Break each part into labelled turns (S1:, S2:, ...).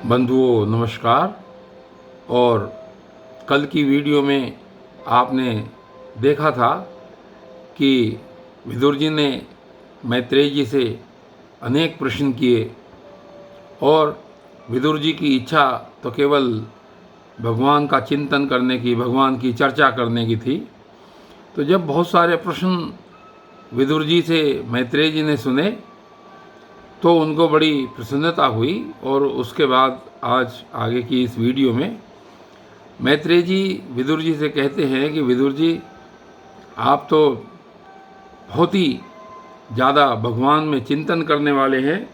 S1: बंधुओं नमस्कार। और कल की वीडियो में आपने देखा था कि विदुर जी ने मैत्रेय जी से अनेक प्रश्न किए और विदुर जी की इच्छा तो केवल भगवान का चिंतन करने की, भगवान की चर्चा करने की थी। तो जब बहुत सारे प्रश्न विदुर जी से मैत्रेय जी ने सुने तो उनको बड़ी प्रसन्नता हुई। और उसके बाद आज आगे की इस वीडियो में मैत्रेय जी विदुर जी से कहते हैं कि विदुर जी, आप तो बहुत ही ज़्यादा भगवान में चिंतन करने वाले हैं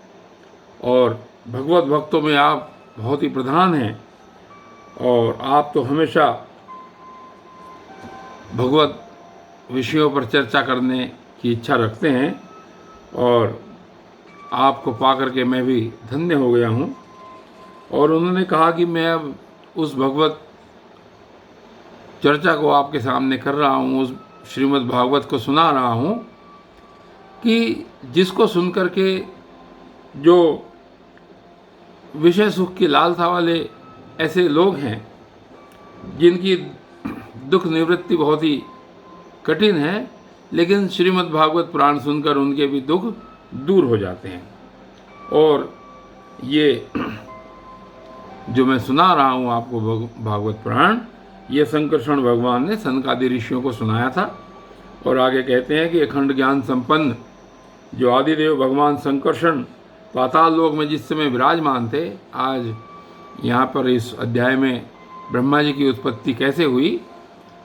S1: और भगवत भक्तों में आप बहुत ही प्रधान हैं और आप तो हमेशा भगवत विषयों पर चर्चा करने की इच्छा रखते हैं और आपको पाकर के मैं भी धन्य हो गया हूँ। और उन्होंने कहा कि मैं अब उस भगवत चर्चा को आपके सामने कर रहा हूँ, उस श्रीमद् भागवत को सुना रहा हूँ कि जिसको सुन कर के जो विषय सुख की लालसा वाले ऐसे लोग हैं जिनकी दुख निवृत्ति बहुत ही कठिन है, लेकिन श्रीमद् भागवत पुराण सुनकर उनके भी दुख दूर हो जाते हैं। और ये जो मैं सुना रहा हूँ आपको भागवत पुराण, ये संकर्षण भगवान ने सनकादि ऋषियों को सुनाया था। और आगे कहते हैं कि अखंड ज्ञान संपन्न जो आदिदेव भगवान संकर्षण पाताल लोक में जिस समय विराजमान थे, आज यहाँ पर इस अध्याय में ब्रह्मा जी की उत्पत्ति कैसे हुई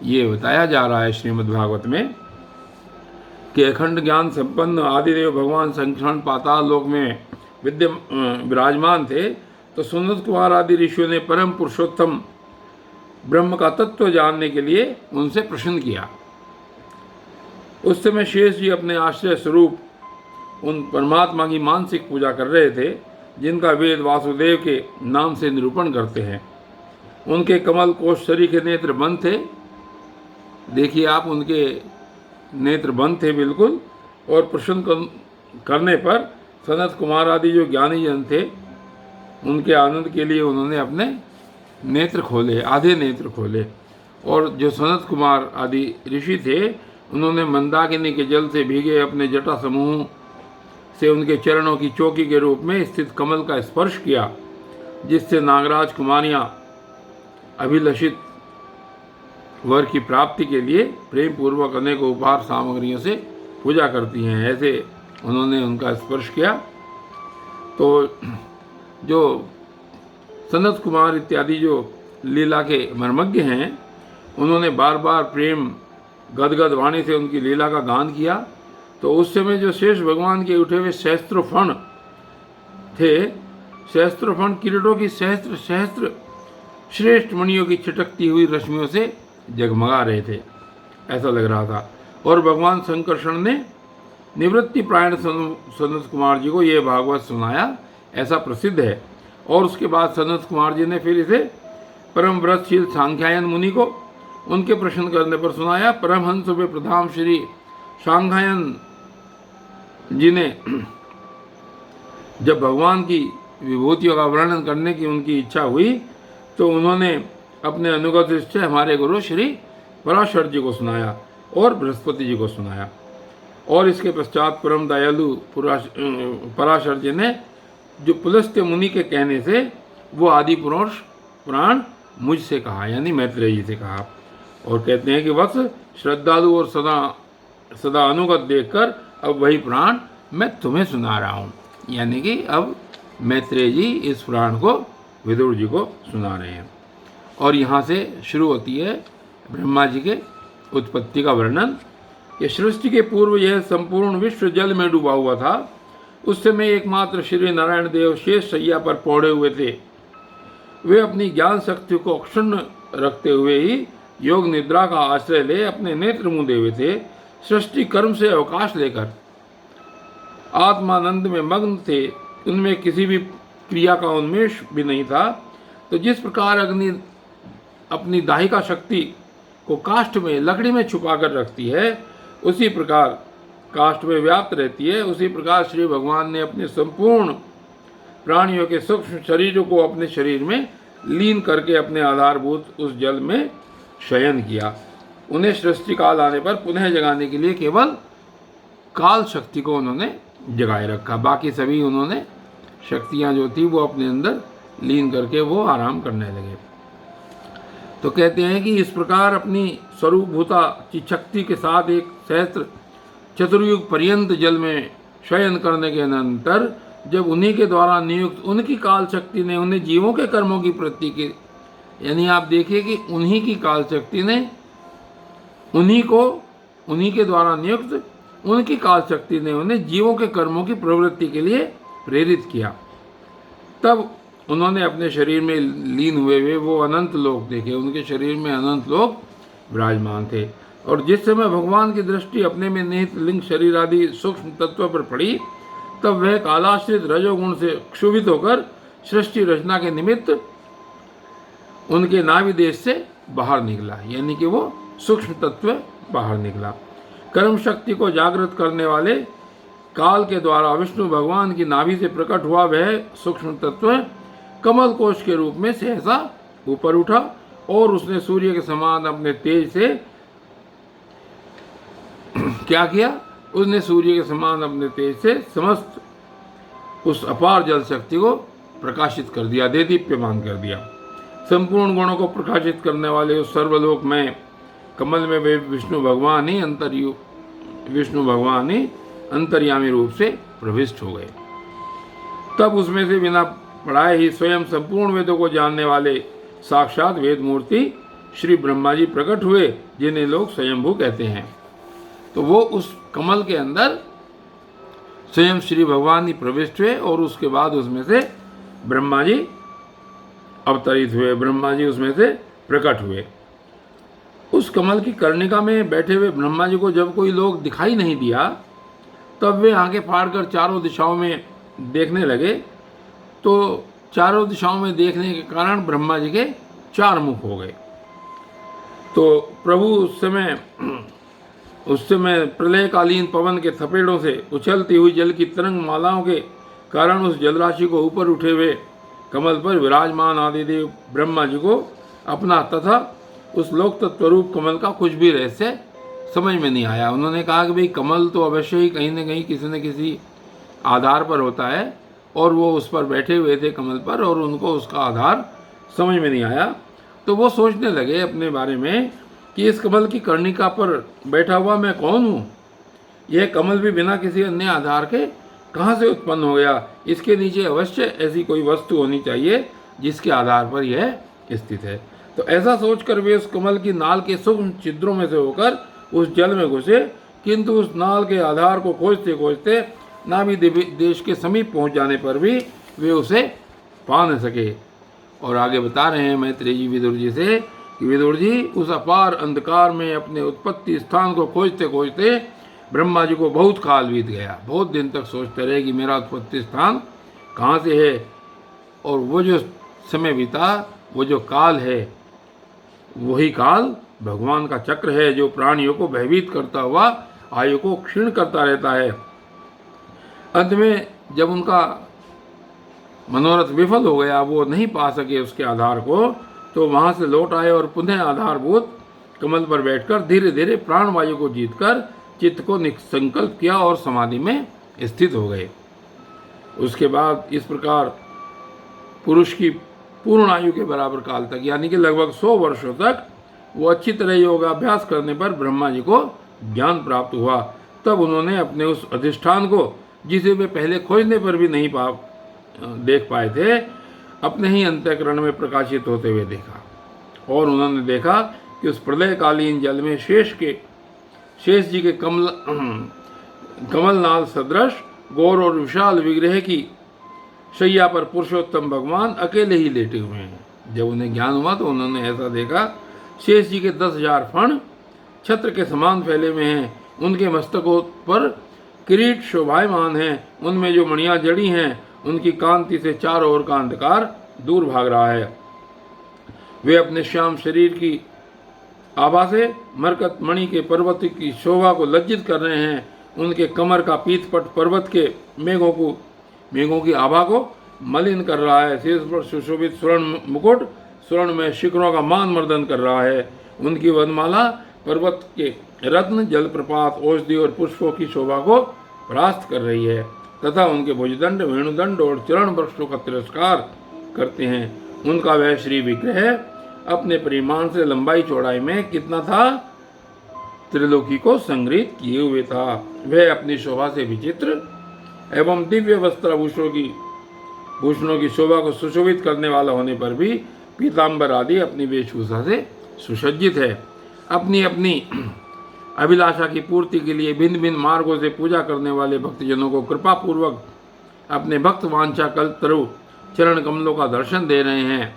S1: ये बताया जा रहा है श्रीमद् भागवत में कि अखंड ज्ञान संपन्न आदिदेव भगवान संकर्षण पाताल लोक में विराजमान थे। तो सुनत कुमार आदि ऋषियों ने परम पुरुषोत्तम ब्रह्म का तत्व जानने के लिए उनसे प्रश्न किया। उस समय शेष जी अपने आश्रय स्वरूप उन परमात्मा की मानसिक पूजा कर रहे थे जिनका वेद वासुदेव के नाम से निरूपण करते हैं। उनके कमल कोश शरीर के नेत्र बंद थे। देखिए आप, उनके नेत्र बंद थे बिल्कुल। और प्रश्न करने पर सनत कुमार आदि जो ज्ञानी जन थे, उनके आनंद के लिए उन्होंने अपने नेत्र खोले, आधे नेत्र खोले। और जो सनत कुमार आदि ऋषि थे, उन्होंने मंदाकिनी के जल से भीगे अपने जटा समूह से उनके चरणों की चौकी के रूप में स्थित कमल का स्पर्श किया, जिससे नागराज कुमारियाँ अभिलषित वर की प्राप्ति के लिए प्रेम पूर्वक अनेक उपहार सामग्रियों से पूजा करती हैं। ऐसे उन्होंने उनका स्पर्श किया। तो जो सनत कुमार इत्यादि जो लीला के मर्मज्ञ हैं, उन्होंने बार बार प्रेम गदगद वाणी से उनकी लीला का गान किया। तो उस समय जो शेष भगवान के उठे हुए सहस्त्रफण थे, सहस्त्रफण किरीटों की सहस्त्र सहस्त्र श्रेष्ठ मणियों की छिटकती हुई रश्मियों से जगमगा रहे थे, ऐसा लग रहा था। और भगवान संकर्षण ने निवृत्ति प्रायण सनत कुमार जी को ये भागवत सुनाया, ऐसा प्रसिद्ध है। और उसके बाद सनत कुमार जी ने फिर इसे परम व्रतशील सांख्यायन मुनि को उनके प्रश्न करने पर सुनाया। परमहंस वे प्रधान श्री सांख्यायन जी ने जब भगवान की विभूतियों का वर्णन करने की उनकी इच्छा हुई तो उन्होंने अपने अनुगत निश्चय हमारे गुरु श्री पराशर जी को सुनाया और बृहस्पति जी को सुनाया। और इसके पश्चात परम दयालु पराशर जी ने जो पुलस्त्य मुनि के कहने से वो आदि पुरुष पुराण मुझसे कहा, यानी मैत्रेय जी से कहा। और कहते हैं कि वत्स श्रद्धालु और सदा अनुगत देखकर अब वही पुराण मैं तुम्हें सुना रहा हूँ, यानी कि अब मैत्रेय जी इस पुराण को विदुर जी को सुना रहे हैं। और यहाँ से शुरू होती है ब्रह्मा जी के उत्पत्ति का वर्णन। ये सृष्टि के पूर्व यह संपूर्ण विश्व जल में डूबा हुआ था। उस समय एकमात्र श्री नारायण देव शेष शैया पर पौड़े हुए थे। वे अपनी ज्ञान शक्ति को अक्षुण्ण रखते हुए ही योग निद्रा का आश्रय ले अपने नेत्र मूंदे हुए थे। सृष्टि कर्म से अवकाश लेकर आत्मानंद में मग्न थे। उनमें किसी भी क्रिया का उन्मेष भी नहीं था। तो जिस प्रकार अग्नि अपनी दाहिका शक्ति को काष्ठ में, लकड़ी में छुपा कर रखती है, उसी प्रकार काष्ठ में व्याप्त रहती है, उसी प्रकार श्री भगवान ने अपने संपूर्ण प्राणियों के सूक्ष्म शरीरों को अपने शरीर में लीन करके अपने आधारभूत उस जल में शयन किया। उन्हें सृष्टि काल आने पर पुनः जगाने के लिए केवल काल शक्ति को उन्होंने जगाए रखा। बाकी सभी उन्होंने शक्तियाँ जो थी वो अपने अंदर लीन करके वो आराम करने लगे। तो कहते हैं कि इस प्रकार अपनी स्वरूपभूता की शक्ति के साथ एक सहस्त्र चतुर्युग पर्यंत जल में शयन करने के अनंतर जब उन्हीं के द्वारा नियुक्त उनकी काल शक्ति ने उन्हें जीवों के कर्मों की प्रति की, यानी आप देखिए कि उन्हीं की काल शक्ति ने उन्हीं के द्वारा नियुक्त उनकी काल शक्ति ने उन्हें जीवों के कर्मों की प्रवृत्ति के लिए प्रेरित किया। तब उन्होंने अपने शरीर में लीन हुए वो अनंत लोक देखे। उनके शरीर में अनंत लोक विराजमान थे। और जिस समय भगवान की दृष्टि अपने में निहित लिंग शरीर आदि सूक्ष्म तत्व पर पड़ी, तब वह कालाश्रित रजोगुण से क्षुभित होकर सृष्टि रचना के निमित्त उनके नाभि देश से बाहर निकला, यानी कि वो सूक्ष्म तत्व बाहर निकला। कर्म शक्ति को जागृत करने वाले काल के द्वारा विष्णु भगवान की नाभि से प्रकट हुआ वह सूक्ष्म तत्व कमल कोश के रूप में सहसा ऊपर उठा और उसने सूर्य के समान अपने तेज से क्या किया? उसने सूर्य के समान अपने तेज से समस्त उस अपार जल शक्ति को प्रकाशित कर दिया, देदीप्यमान कर दिया। संपूर्ण गुणों को प्रकाशित करने वाले उस सर्वलोक में कमल में वे विष्णु भगवान ही अंतर्यामी रूप से प्रविष्ट हो गए। तब उसमें से बिना पढ़ाए ही स्वयं संपूर्ण वेदों को जानने वाले साक्षात वेद मूर्ति श्री ब्रह्मा जी प्रकट हुए, जिन्हें लोग स्वयंभू कहते हैं। तो वो उस कमल के अंदर स्वयं श्री भगवान ही प्रविष्ट हुए और उसके बाद उसमें से ब्रह्मा जी अवतरित हुए, ब्रह्मा जी उसमें से प्रकट हुए। उस कमल की कर्णिका में बैठे हुए ब्रह्मा जी को जब कोई लोग दिखाई नहीं दिया, तब वे आंखें फाड़कर चारों दिशाओं में देखने लगे। तो चारों दिशाओं में देखने के कारण ब्रह्मा जी के 4 मुख हो गए। तो प्रभु उस समय प्रलयकालीन पवन के थपेड़ों से उछलती हुई जल की तरंग मालाओं के कारण उस जलराशि को ऊपर उठे हुए कमल पर विराजमान आदिदेव ब्रह्मा जी को अपना तथा उस लोक तत्वरूप कमल का कुछ भी रहस्य समझ में नहीं आया। उन्होंने कहा कि भाई कमल तो अवश्य ही कहीं न कहीं किसी न किसी आधार पर होता है, और वो उस पर बैठे हुए थे कमल पर और उनको उसका आधार समझ में नहीं आया। तो वो सोचने लगे अपने बारे में कि इस कमल की कर्णिका पर बैठा हुआ मैं कौन हूँ? यह कमल भी बिना किसी अन्य आधार के कहाँ से उत्पन्न हो गया? इसके नीचे अवश्य ऐसी कोई वस्तु होनी चाहिए जिसके आधार पर यह स्थित है। तो ऐसा सोचकर वे उस कमल की नाल के सूक्ष्म छिद्रों में से होकर उस जल में घुसे, किंतु उस नाल के आधार को खोजते खोजते नाभि देश के समीप पहुंच जाने पर भी वे उसे पा न सके। और आगे बता रहे हैं मैत्रेय जी विदुर जी से कि विदुर जी उस अपार अंधकार में अपने उत्पत्ति स्थान को खोजते खोजते ब्रह्मा जी को बहुत काल बीत गया। बहुत दिन तक सोचते रहे कि मेरा उत्पत्ति स्थान कहाँ से है, और वो जो समय बीता, वो जो काल है, वही काल भगवान का चक्र है जो प्राणियों को भयभीत करता हुआ आयु को क्षीण करता रहता है। अंत में जब उनका मनोरथ विफल हो गया, वो नहीं पा सके उसके आधार को, तो वहाँ से लौट आए और पुनः आधारभूत कमल पर बैठकर धीरे धीरे प्राणवायु को जीतकर चित्त को संकल्प किया और समाधि में स्थित हो गए। उसके बाद इस प्रकार पुरुष की पूर्ण आयु के बराबर काल तक, यानी कि लगभग 100 वर्षों तक वो अच्छी तरह योगाभ्यास करने पर ब्रह्मा जी को ज्ञान प्राप्त हुआ। तब उन्होंने अपने उस अधिष्ठान को, जिसे वे पहले खोजने पर भी नहीं देख पाए थे, अपने ही अंतःकरण में प्रकाशित होते हुए देखा। और उन्होंने देखा कि उस प्रलयकालीन जल में शेष जी के कमलनाल सदृश गौर और विशाल विग्रह की शैया पर पुरुषोत्तम भगवान अकेले ही लेटे हुए हैं। जब उन्हें ज्ञान हुआ तो उन्होंने ऐसा देखा, शेष जी के 10,000 फण छत्र के समान फैले हुए हैं, उनके मस्तकों पर किरीट शोभायमान हैं, उनमें जो मणियाँ जड़ी हैं उनकी कांति से चारों ओर का अंधकार दूर भाग रहा है। वे अपने श्याम शरीर की आभा से मरकत मणि के पर्वत की शोभा को लज्जित कर रहे हैं। उनके कमर का पीतपट पर्वत के मेघों की आभा को मलिन कर रहा है। शीर्ष पर सुशोभित स्वर्ण मुकुट स्वर्ण में शिखरों का मान मर्दन कर रहा है। उनकी वनमाला पर्वत के रत्न, जलप्रपात, औषधि और पुष्पों की शोभा को परास्त कर रही है तथा उनके भुजदंड, वेणुदंड और चरण वृक्षों का तिरस्कार करते हैं। उनका वह श्री विग्रह अपने परिमाण से लंबाई चौड़ाई में कितना था, त्रिलोकी को संग्रहित किए हुए था। वह अपनी शोभा से विचित्र एवं दिव्य भूषणों की शोभा को सुशोभित करने वाला होने पर भी पीताम्बर आदि अपनी वेशभूषा से सुसज्जित है। अपनी अपनी अभिलाषा की पूर्ति के लिए भिन्न भिन्न मार्गों से पूजा करने वाले भक्तजनों को कृपा पूर्वक अपने भक्त वांछा कल्पतरु चरण कमलों का दर्शन दे रहे हैं,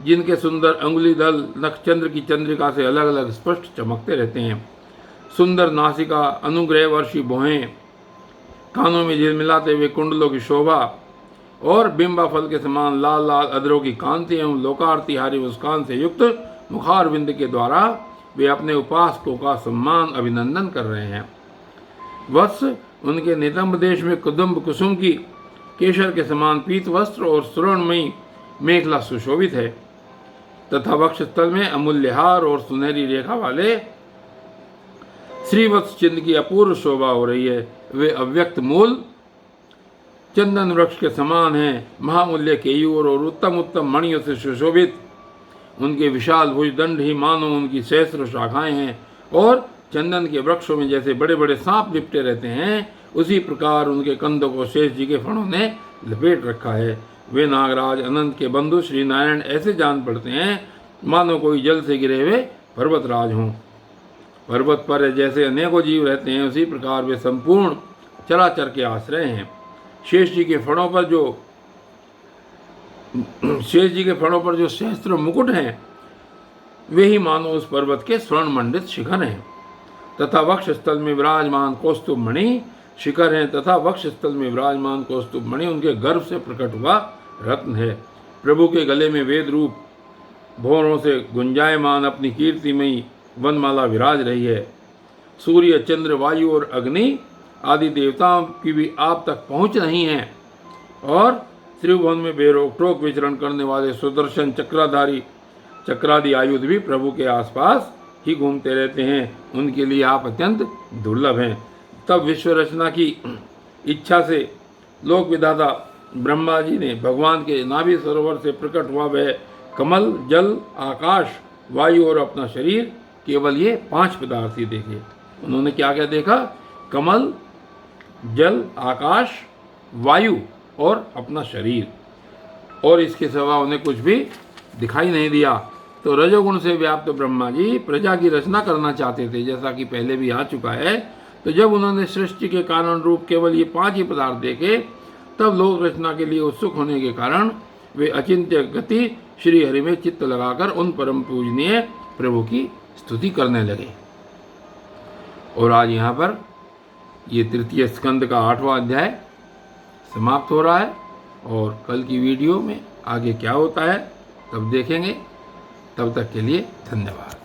S1: जिनके सुंदर अंगुली दल नक्षचंद्र की चंद्रिका से अलग अलग स्पष्ट चमकते रहते हैं। सुंदर नासिका, अनुग्रह वर्षी भौहें, कानों में झिलमिलाते हुए कुंडलों की शोभा और बिंबा फल के समान लाल लाल अधरों की कांति एवं लोकार्तिहारी मुस्कान से युक्त मुखारविंद के द्वारा वे अपने उपासकों का सम्मान अभिनंदन कर रहे हैं। वत्स, उनके नितंब देश में कुदुम्ब कुसुम की केशर के समान पीत वस्त्र और सुवर्णमयी मेखला सुशोभित है तथा वक्षस्थल में अमूल्य हार और सुनहरी रेखा वाले श्रीवत्स चिन्ह की अपूर्व शोभा हो रही है। वे अव्यक्त मूल चंदन वृक्ष के समान हैं, महामूल्य केयूर और उत्तम उत्तम मणियों से सुशोभित। उनके विशाल भुजदंड ही मानो उनकी सहस्र शाखाएं हैं और चंदन के वृक्षों में जैसे बड़े बड़े सांप लिपटे रहते हैं, उसी प्रकार उनके कंधों को शेष जी के फणों ने लपेट रखा है। वे नागराज अनंत के बंधु श्री नारायण ऐसे जान पड़ते हैं मानो कोई जल से गिरे हुए पर्वतराज हों। पर्वत पर जैसे अनेकों जीव रहते हैं, उसी प्रकार वे संपूर्ण चराचर के आश्रय हैं। शेष जी के फणों पर जो सहस्त्र मुकुट हैं, वे ही मानो उस पर्वत के स्वर्ण मंडित शिखर हैं तथा वक्षस्थल में विराजमान कौस्तुभ मणि शिखर हैं तथा वक्षस्थल में विराजमान कौस्तुभ मणि उनके गर्भ से प्रकट हुआ रत्न है। प्रभु के गले में वेद रूप भौरों से गुंजायमान अपनी कीर्तिमयी वनमाला विराज रही है। सूर्य, चंद्र, वायु और अग्नि आदि देवताओं की भी आप तक पहुँच नहीं है और त्रिभुवन में बेरोक टोक विचरण करने वाले सुदर्शन चक्रादि आयुध भी प्रभु के आसपास ही घूमते रहते हैं। उनके लिए आप अत्यंत दुर्लभ हैं। तब विश्व रचना की इच्छा से लोक विधाता ब्रह्मा जी ने भगवान के नाभि सरोवर से प्रकट हुआ वह कमल, जल, आकाश, वायु और अपना शरीर, केवल ये 5 पदार्थ ही देखे। उन्होंने क्या क्या देखा? कमल, जल, आकाश, वायु और अपना शरीर, और इसके सिवा उन्हें कुछ भी दिखाई नहीं दिया। तो रजोगुण से व्याप्त ब्रह्मा जी प्रजा की रचना करना चाहते थे, जैसा कि पहले भी आ चुका है। तो जब उन्होंने सृष्टि के कारण रूप केवल ये 5 ही पदार्थ देखे, तब लोक रचना के लिए उत्सुक होने के कारण वे अचिंत्य गति श्री हरि में चित्त लगाकर उन परम पूजनीय प्रभु की स्तुति करने लगे। और आज यहाँ पर ये तृतीय स्कंद का 8वां अध्याय समाप्त हो रहा है और कल की वीडियो में आगे क्या होता है तब देखेंगे। तब तक के लिए धन्यवाद।